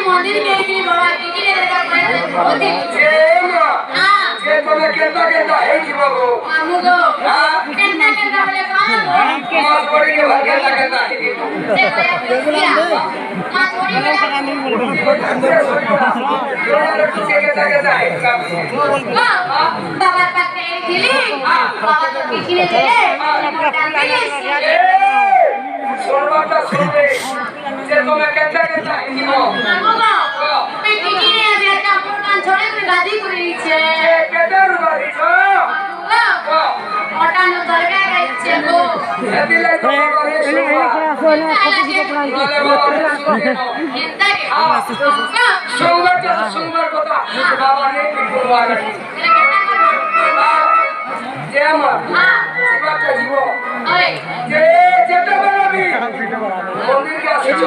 मंदिर गई बाबा तुम्हें केंदा केंदा है जी बाबू मामू गो केंदा केंदा बोले कौन मां थोड़ी के भाग केंदा केंदा है जी देखो या किया मां थोड़ी बोले केंदा केंदा है बाबा पक्के दिली बाबा तो किसी ने ले सोनवाटा सुन ले जे तुम्हें केंदा केंदा है जी मामू गो मैं किसी ने अभी का पुरान छोड़े में गादी करी छे केंदा रुबारी छो ओटा नो दरगा गई छे गो यदि ले तो बाबा सोमवार কথা বাবা নে কি করবা রাখি যে আমার শিবাটা জীব ওই যে যেতে পারবি মন্দির কে আসিছ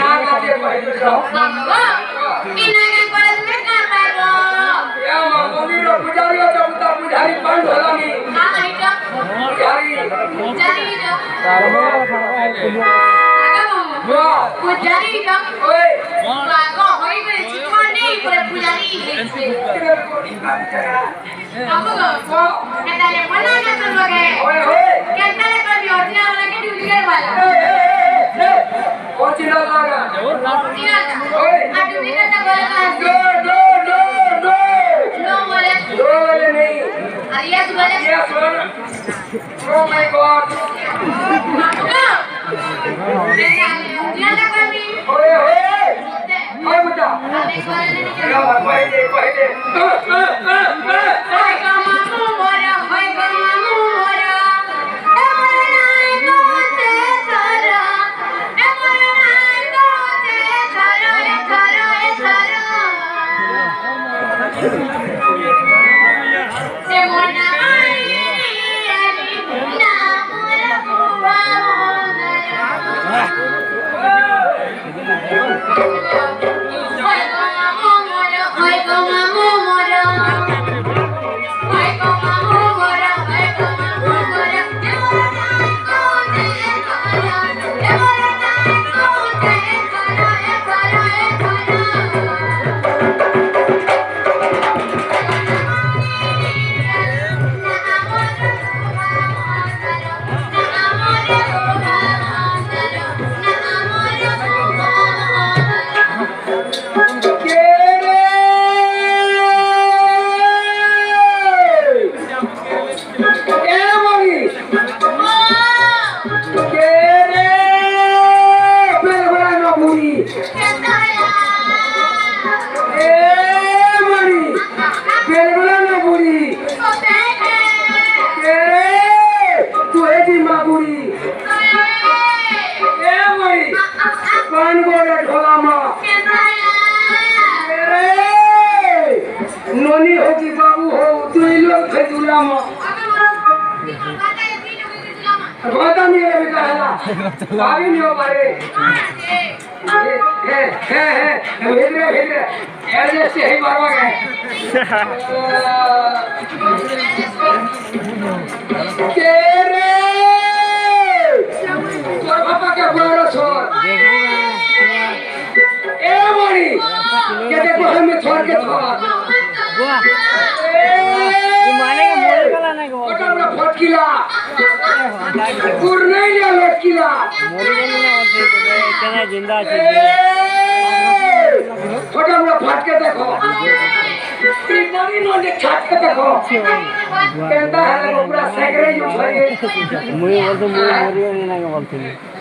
না কাজে কইছো বাবা ইনাকে করে তুমি না পাইবো এ আমার মন্দির পূজারি আছে বুতা পূজারি পান্ড হলামি না এটা পূজারি জানি না পূজারি না ওই লাগো হই গই চিকন নেই করে পূজারি হইছে আমগো কেতালে মনা না তো লগে ওই ওই কেতালে করবি অরিজিনাল লাগে ডুপ্লিকেট वाला original লাগা অরিজিনাল ওই আর ডুপ্লিকেট না বলে no no no no no बोले नो बोले नहीं আর यस बोले yes oh my god original করবি ओए ओए ओए बेटा আমি করে নেই क्या पहले হয় গো মামু মোরা হয় গো মামু মোরা এমন নাই গোতে ধরা এমন নাই গোতে ধরা এ ধরা এ ধরা সে মোনা মাই না মোরা বুয়া হয় গো মামু মোরা হয় গো মামু মোরা হয় গো মামু মোরা হয় গো মামু মোরা এমন নাই গোতে ধরা এমন নাই গোতে ধরা এ ধরা এ ধরা के रे ए मरी के रे बेलबड़ा न भूरी ए मरी बेलबड़ा न भूरी के रे तू है जी मागुरी ए मरी कान बोले ढोला मां नोनी हो कि बाबू हो दुई लोग थे दूल्हा मां गोदा में ले कहला भाभी नहीं हो पारे है भेज रे ऐसे से ही मारवा गए तेरे तोर पापा के बुरा छोड़ ए मोरी के देखो हमें छोड़ के छोड़ बुआ ये माने का मोरे वाला नहीं को ओटा फटकिला गुर नहीं लिया लटकिला मोरे वाला ना होते तो इतना जिंदा है ओटा हमरा फट के देखो तीनरी नोने छाट के देखो केंदा है पूरा सैकड़े यूज हो गए मुझे बोलते मुझे मोरे वाला नहीं को बोलते